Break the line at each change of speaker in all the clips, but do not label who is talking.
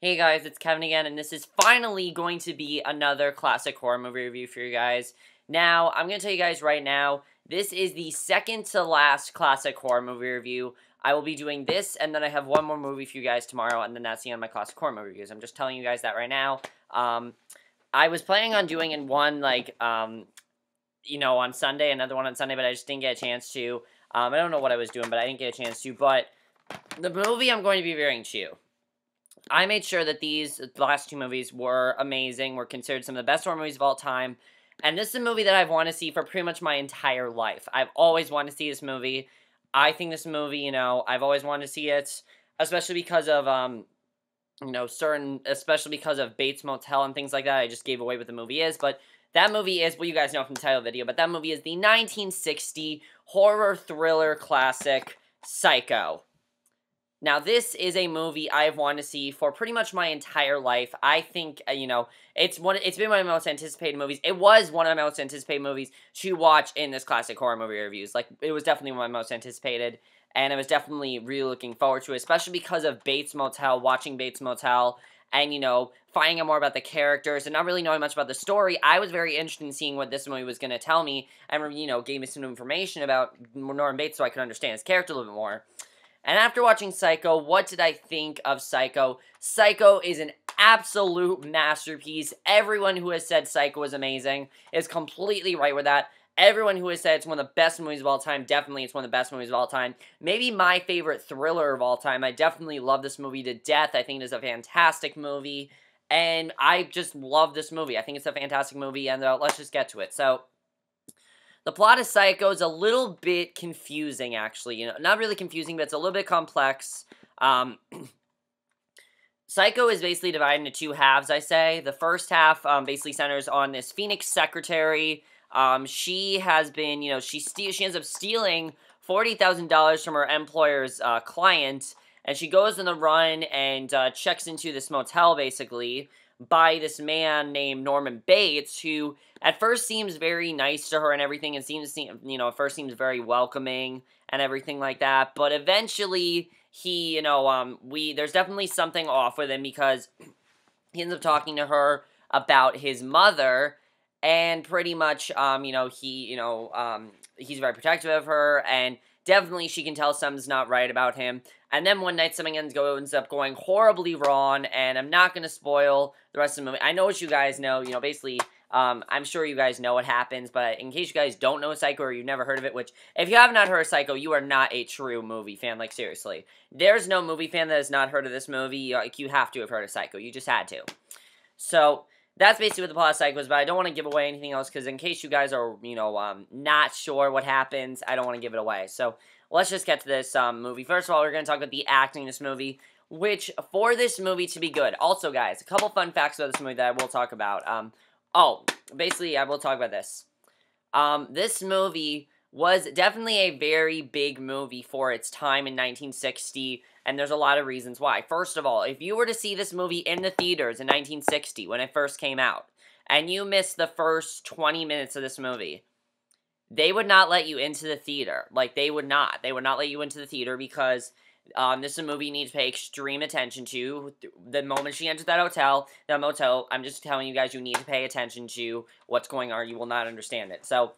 Hey guys, it's Kevin again, and this is finally going to be another classic horror movie review for you guys. Now, I'm going to tell you guys right now, this is the second to last classic horror movie review. I will be doing this, and then I have one more movie for you guys tomorrow, and then that's the end of my classic horror movie reviews. I'm just telling you guys that right now. I was planning on doing in one, on Sunday, another one on Sunday, but I just didn't get a chance to. I don't know what I was doing, but I didn't get a chance to, but the movie I'm going to be reviewing to you. I made sure that the last two movies were amazing, were considered some of the best horror movies of all time, and this is a movie that I've wanted to see for pretty much my entire life. I've always wanted to see this movie. I think this movie, I've always wanted to see it, especially because of, especially because of Bates Motel and things like that. I just gave away what the movie is, but that movie is, well, you guys know from the title of the video, but that movie is the 1960 horror thriller classic, Psycho. Now, this is a movie I've wanted to see for pretty much my entire life. I think, it's been one of my most anticipated movies. It was one of my most anticipated movies to watch in this classic horror movie reviews. Like, it was definitely one of my most anticipated, and I was definitely really looking forward to it, especially because of Bates Motel, watching Bates Motel, and, finding out more about the characters, and not really knowing much about the story. I was very interested in seeing what this movie was going to tell me, and, gave me some new information about Norman Bates so I could understand his character a little bit more. And after watching Psycho, what did I think of Psycho? Psycho is an absolute masterpiece. Everyone who has said Psycho is amazing is completely right with that. Everyone who has said it's one of the best movies of all time, definitely it's one of the best movies of all time. Maybe my favorite thriller of all time. I definitely love this movie to death. I think it is a fantastic movie. And I just love this movie. I think it's a fantastic movie, and let's just get to it. So, the plot of Psycho is a little bit confusing, actually. Not really confusing, but it's a little bit complex. Psycho is basically divided into two halves, I say. The first half basically centers on this Phoenix secretary. She has been, she ends up stealing $40,000 from her employer's client, and she goes on the run and checks into this motel, basically, by this man named Norman Bates, who at first seems very nice to her and everything, and at first seems very welcoming and everything like that, but eventually he, there's definitely something off with him because he ends up talking to her about his mother, and pretty much, he's very protective of her, and definitely she can tell something's not right about him. And then one night something ends up going horribly wrong, and I'm not going to spoil the rest of the movie. I know what you guys know, basically, I'm sure you guys know what happens, but in case you guys don't know Psycho or you've never heard of it, which, if you have not heard of Psycho, you are not a true movie fan, like, seriously. There's no movie fan that has not heard of this movie, like, you have to have heard of Psycho, you just had to. So, that's basically what the plot of Psycho is, but I don't want to give away anything else, because in case you guys are, not sure what happens, I don't want to give it away. So, let's just get to this movie. First of all, we're going to talk about the acting in this movie, which, for this movie to be good. Also, guys, a couple fun facts about this movie that I will talk about. Basically, I will talk about this. This movie was definitely a very big movie for its time in 1960, and there's a lot of reasons why. First of all, if you were to see this movie in the theaters in 1960, when it first came out, and you missed the first 20 minutes of this movie, they would not let you into the theater. Like, they would not. They would not let you into the theater because this is a movie you need to pay extreme attention to. The moment she enters that motel, I'm just telling you guys, you need to pay attention to what's going on. You will not understand it. So,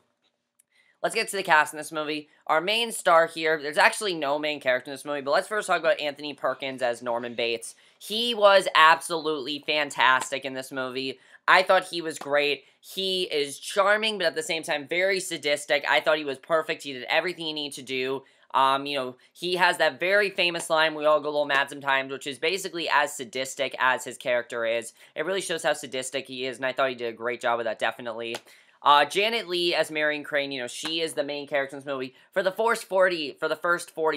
let's get to the cast in this movie. Our main star here, there's actually no main character in this movie, but let's first talk about Anthony Perkins as Norman Bates. He was absolutely fantastic in this movie. I thought he was great. He is charming, but at the same time, very sadistic. I thought he was perfect. He did everything he needed to do. He has that very famous line, "We all go a little mad sometimes," which is basically as sadistic as his character is. It really shows how sadistic he is, and I thought he did a great job with that, definitely. Janet Leigh as Marion Crane, she is the main character in this movie for the first 40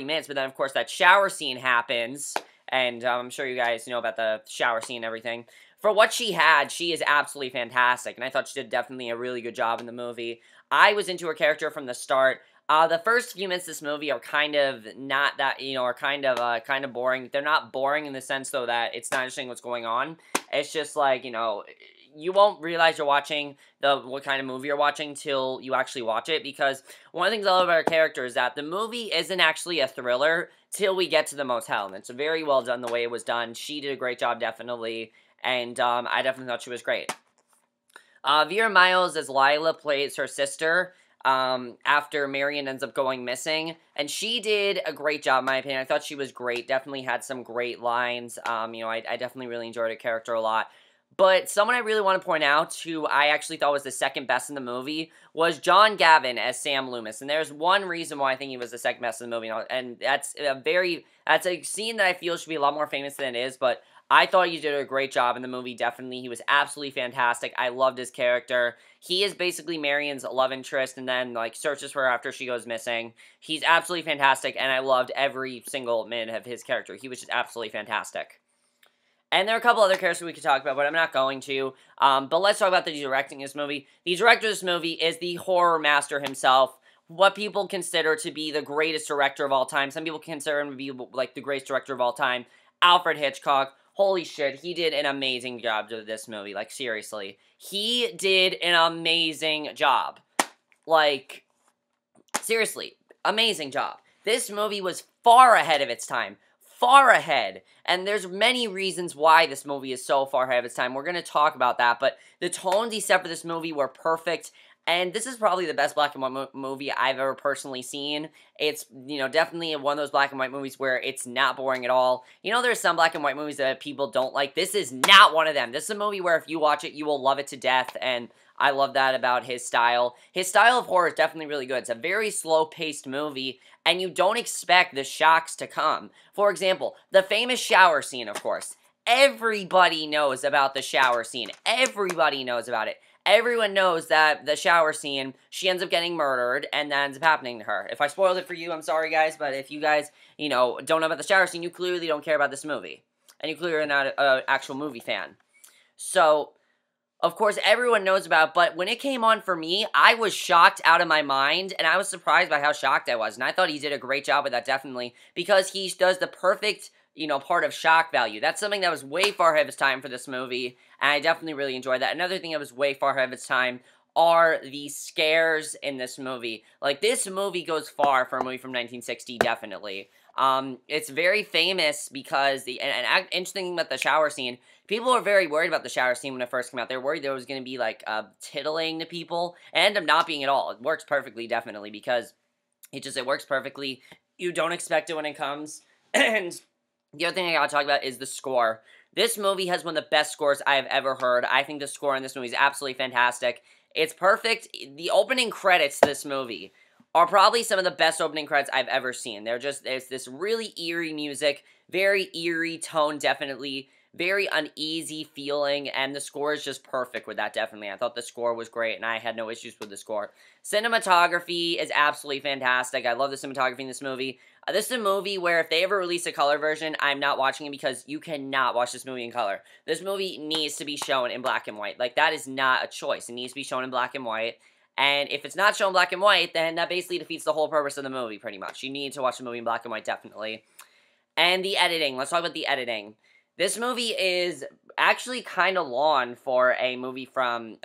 minutes, but then, of course, that shower scene happens, and I'm sure you guys know about the shower scene and everything. For what she had, she is absolutely fantastic, and I thought she did definitely a really good job in the movie. I was into her character from the start. The first few minutes of this movie are kind of not that, are kind of boring. They're not boring in the sense, though, that it's not interesting what's going on. It's just like, you won't realize you're watching what kind of movie you're watching till you actually watch it, because one of the things I love about her character is that the movie isn't actually a thriller till we get to the motel, and it's very well done the way it was done. She did a great job, definitely, and I definitely thought she was great. Vera Miles as Lila plays her sister, after Marion ends up going missing, and she did a great job in my opinion. I thought she was great, definitely had some great lines. I definitely really enjoyed her character a lot. But someone I really want to point out, who I actually thought was the second best in the movie, was John Gavin as Sam Loomis. And there's one reason why I think he was the second best in the movie, and that's a scene that I feel should be a lot more famous than it is, but I thought he did a great job in the movie, definitely. He was absolutely fantastic. I loved his character. He is basically Marion's love interest, and then, like, searches for her after she goes missing. He's absolutely fantastic, and I loved every single minute of his character. He was just absolutely fantastic. And there are a couple other characters we could talk about, but I'm not going to. But let's talk about the directing of this movie. The director of this movie is the horror master himself. What people consider to be the greatest director of all time. Some people consider him to be, like, the greatest director of all time. Alfred Hitchcock. Holy shit, he did an amazing job to this movie. Like, seriously. He did an amazing job. Like, seriously, amazing job. This movie was far ahead of its time. Far ahead. And there's many reasons why this movie is so far ahead of its time. We're going to talk about that. But the tones he set for this movie were perfect. And this is probably the best black and white movie I've ever personally seen. It's, definitely one of those black and white movies where it's not boring at all. There's some black and white movies that people don't like. This is not one of them. This is a movie where if you watch it, you will love it to death. And I love that about his style. His style of horror is definitely really good. It's a very slow-paced movie, and you don't expect the shocks to come. For example, the famous shower scene, of course. Everybody knows about the shower scene. Everybody knows about it. Everyone knows that the shower scene, she ends up getting murdered, and that ends up happening to her. If I spoiled it for you, I'm sorry, guys, but if you guys, don't know about the shower scene, you clearly don't care about this movie. And you clearly are not an actual movie fan. So, of course, everyone knows about it, but when it came on for me, I was shocked out of my mind, and I was surprised by how shocked I was, and I thought he did a great job with that, definitely, because he does the perfect, part of shock value. That's something that was way far ahead of its time for this movie, and I definitely really enjoyed that. Another thing that was way far ahead of its time are the scares in this movie. Like, this movie goes far for a movie from 1960, definitely. It's very famous because interesting thing about the shower scene, people were very worried about the shower scene when it first came out. They were worried there was going to be, like, titillating to people. It ended up not being at all. It works perfectly, definitely, because it works perfectly. You don't expect it when it comes. And the other thing I gotta talk about is the score. This movie has one of the best scores I have ever heard. I think the score in this movie is absolutely fantastic. It's perfect. The opening credits to this movie are probably some of the best opening credits I've ever seen. There's this really eerie music, very eerie tone, definitely, very uneasy feeling, and the score is just perfect with that, definitely. I thought the score was great, and I had no issues with the score. Cinematography is absolutely fantastic. I love the cinematography in this movie. This is a movie where if they ever release a color version, I'm not watching it because you cannot watch this movie in color. This movie needs to be shown in black and white. Like, that is not a choice. It needs to be shown in black and white. And if it's not shown in black and white, then that basically defeats the whole purpose of the movie, pretty much. You need to watch the movie in black and white, definitely. And the editing. Let's talk about the editing. This movie is actually kind of long for a movie from,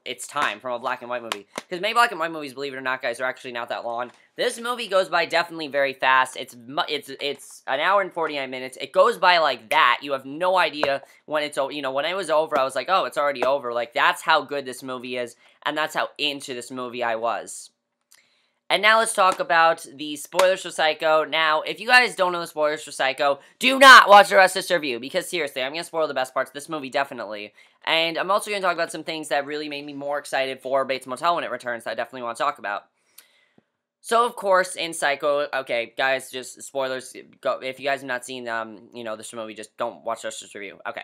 its time, from a black and white movie. Because many black and white movies, believe it or not, guys, are actually not that long. This movie goes by definitely very fast. It's an hour and 49 minutes. It goes by like that. You have no idea when it's over. When it was over, I was like, oh, it's already over. Like, that's how good this movie is, and that's how into this movie I was. And now let's talk about the spoilers for Psycho. Now, if you guys don't know the spoilers for Psycho, do not watch the rest of this review, because seriously, I'm going to spoil the best parts of this movie, definitely. And I'm also going to talk about some things that really made me more excited for Bates Motel when it returns that I definitely want to talk about. So, of course, in Psycho, okay, guys, just spoilers, if you guys have not seen, this movie, just don't watch the rest of this review. Okay.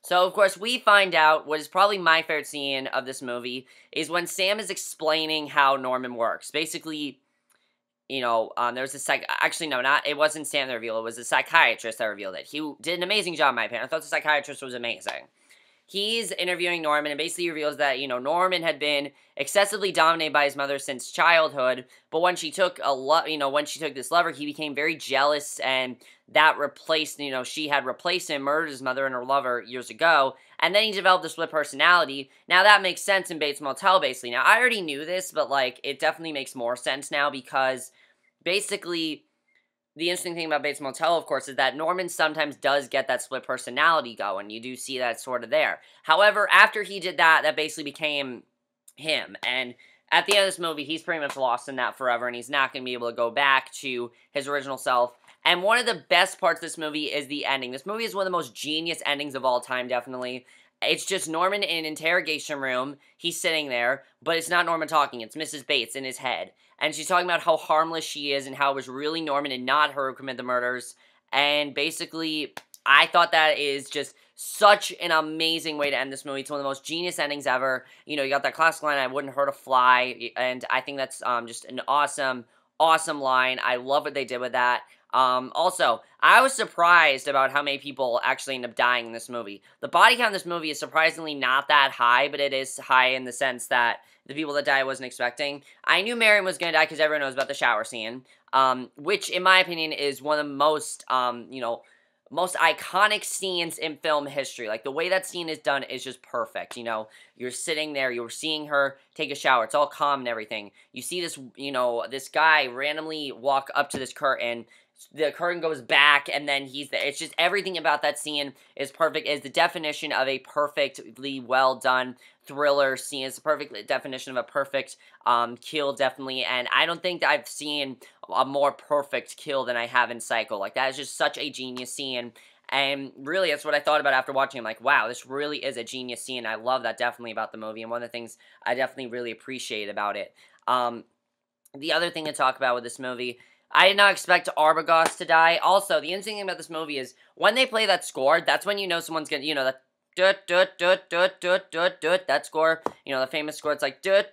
So, of course, we find out what is probably my favorite scene of this movie is when Sam is explaining how Norman works. Basically, there's a actually, no, it wasn't Sam that revealed it. It was a psychiatrist that revealed it. He did an amazing job, in my opinion. I thought the psychiatrist was amazing. he's interviewing Norman and basically reveals that, you know, Norman had been excessively dominated by his mother since childhood, but when she took when she took this lover, he became very jealous, and that replaced, you know, she had replaced him, murdered his mother and her lover years ago, and then he developed a split personality. Now, that makes sense in Bates Motel, basically. Now, I already knew this, but, like, it definitely makes more sense now because, basically, the interesting thing about Bates Motel, of course, is that Norman sometimes does get that split personality going. You do see that sort of there. However, after he did that, that basically became him. And at the end of this movie, he's pretty much lost in that forever, and he's not going to be able to go back to his original self. And one of the best parts of this movie is the ending. This movie is one of the most genius endings of all time, definitely. It's just Norman in an interrogation room. He's sitting there, but it's not Norman talking. It's Mrs. Bates in his head. And she's talking about how harmless she is and how it was really Norman and not her who committed the murders. And basically, I thought that is just such an amazing way to end this movie. It's one of the most genius endings ever. You know, you got that classic line, "I wouldn't hurt a fly." And I think that's just an awesome, awesome line. I love what they did with that. Also, I was surprised about how many people actually end up dying in this movie. The body count in this movie is surprisingly not that high, but it is high in the sense that the people that die I wasn't expecting. I knew Marion was going to die because everyone knows about the shower scene, which, in my opinion, is one of the most, most iconic scenes in film history. Like, the way that scene is done is just perfect, you know? You're sitting there, you're seeing her take a shower, it's all calm and everything. You see this, you know, this guy randomly walk up to this curtain, the curtain goes back, and then he's there. It's just everything about that scene is perfect. It's the definition of a perfectly well-done thriller scene. It's the perfect definition of a perfect kill, definitely. And I don't think that I've seen a more perfect kill than I have in Psycho. Like, that is just such a genius scene. And really, that's what I thought about after watching it. I'm like, wow, this really is a genius scene. I love that definitely about the movie. And one of the things I definitely really appreciate about it. The other thing to talk about with this movie, I did not expect Arbogast to die. Also, the interesting thing about this movie is when they play that score, that's when you know someone's gonna, you know, that that score, you know, the famous score. It's like you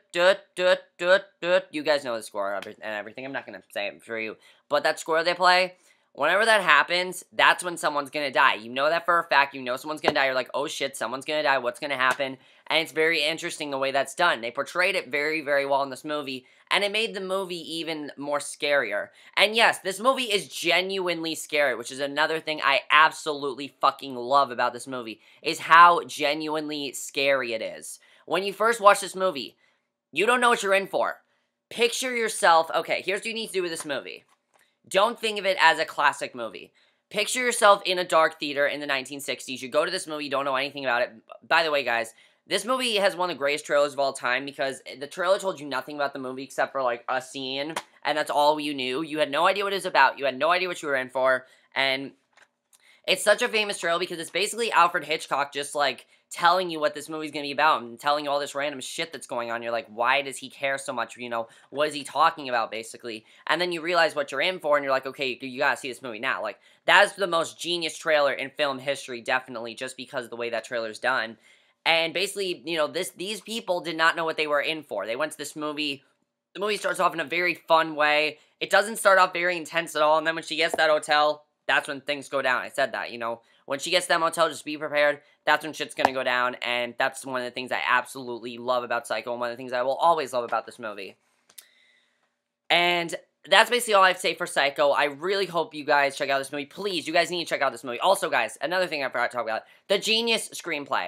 guys know the score and everything. I'm not gonna say it for you, but that score they play, whenever that happens, that's when someone's gonna die. You know that for a fact. You know someone's gonna die. You're like, oh shit, someone's gonna die. What's gonna happen? And it's very interesting the way that's done. They portrayed it very, very well in this movie, and it made the movie even more scarier. And yes, this movie is genuinely scary, which is another thing I absolutely fucking love about this movie, is how genuinely scary it is. When you first watch this movie, you don't know what you're in for. Picture yourself, okay, here's what you need to do with this movie. Don't think of it as a classic movie. Picture yourself in a dark theater in the 1960s. You go to this movie, you don't know anything about it. By the way, guys, this movie has one of the greatest trailers of all time because the trailer told you nothing about the movie except for, like, a scene, and that's all you knew. You had no idea what it was about. You had no idea what you were in for, and it's such a famous trailer because it's basically Alfred Hitchcock just, like, telling you what this movie's gonna be about and telling you all this random shit that's going on. You're like, why does he care so much? You know, what is he talking about, basically? And then you realize what you're in for, and you're like, okay, you gotta see this movie now. Like, that is the most genius trailer in film history, definitely, just because of the way that trailer's done. And basically, you know, these people did not know what they were in for. They went to this movie. The movie starts off in a very fun way. It doesn't start off very intense at all. And then when she gets to that hotel, that's when things go down. I said that, you know. When she gets to that motel, just be prepared. That's when shit's going to go down. And that's one of the things I absolutely love about Psycho. And one of the things I will always love about this movie. And that's basically all I have to say for Psycho. I really hope you guys check out this movie. Please, you guys need to check out this movie. Also, guys, another thing I forgot to talk about. The genius screenplay.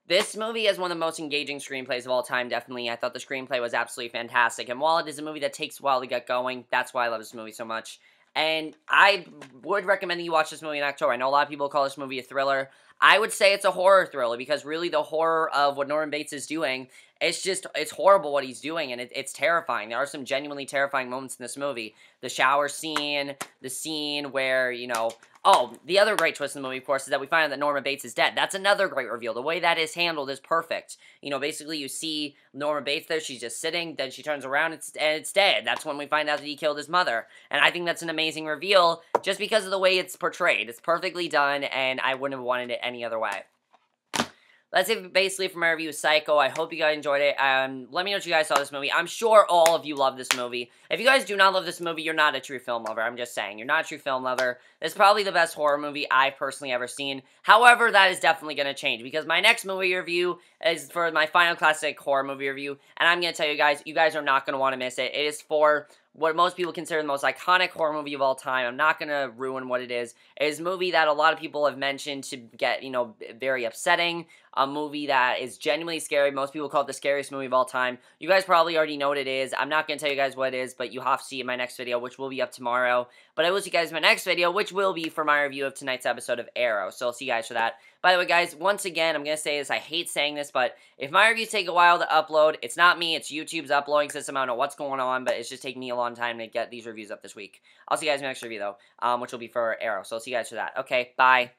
This movie is one of the most engaging screenplays of all time, definitely. I thought the screenplay was absolutely fantastic. And while it is a movie that takes a while to get going, that's why I love this movie so much. And I would recommend that you watch this movie in October. I know a lot of people call this movie a thriller. I would say it's a horror thriller because really the horror of what Norman Bates is doing, it's horrible what he's doing, and it's terrifying. There are some genuinely terrifying moments in this movie. The shower scene, the scene where, you know... Oh, the other great twist in the movie, of course, is that we find out that Norman Bates is dead. That's another great reveal. The way that is handled is perfect. You know, basically you see Norman Bates there, she's just sitting, then she turns around, and it's dead. That's when we find out that he killed his mother. And I think that's an amazing reveal, just because of the way it's portrayed. It's perfectly done, and I wouldn't have wanted it any other way. That's it basically for my review of Psycho. I hope you guys enjoyed it. Let me know if you guys saw this movie. I'm sure all of you love this movie. If you guys do not love this movie, you're not a true film lover. I'm just saying. You're not a true film lover. It's probably the best horror movie I've personally ever seen. However, that is definitely going to change because my next movie review is for my final classic horror movie review. And I'm going to tell you guys are not going to want to miss it. It is for what most people consider the most iconic horror movie of all time. I'm not going to ruin what it is. It is a movie that a lot of people have mentioned to get, very upsetting. A movie that is genuinely scary. Most people call it the scariest movie of all time. You guys probably already know what it is. I'm not going to tell you guys what it is, but you have to see it in my next video, which will be up tomorrow. But I will see you guys in my next video, which will be for my review of tonight's episode of Arrow. So I'll see you guys for that. By the way, guys, once again, I'm going to say this. I hate saying this, but if my reviews take a while to upload, it's not me. It's YouTube's uploading system. I don't know what's going on, but it's just taking me a long time to get these reviews up this week. I'll see you guys in my next review, though, which will be for Arrow. So I'll see you guys for that. Okay, bye.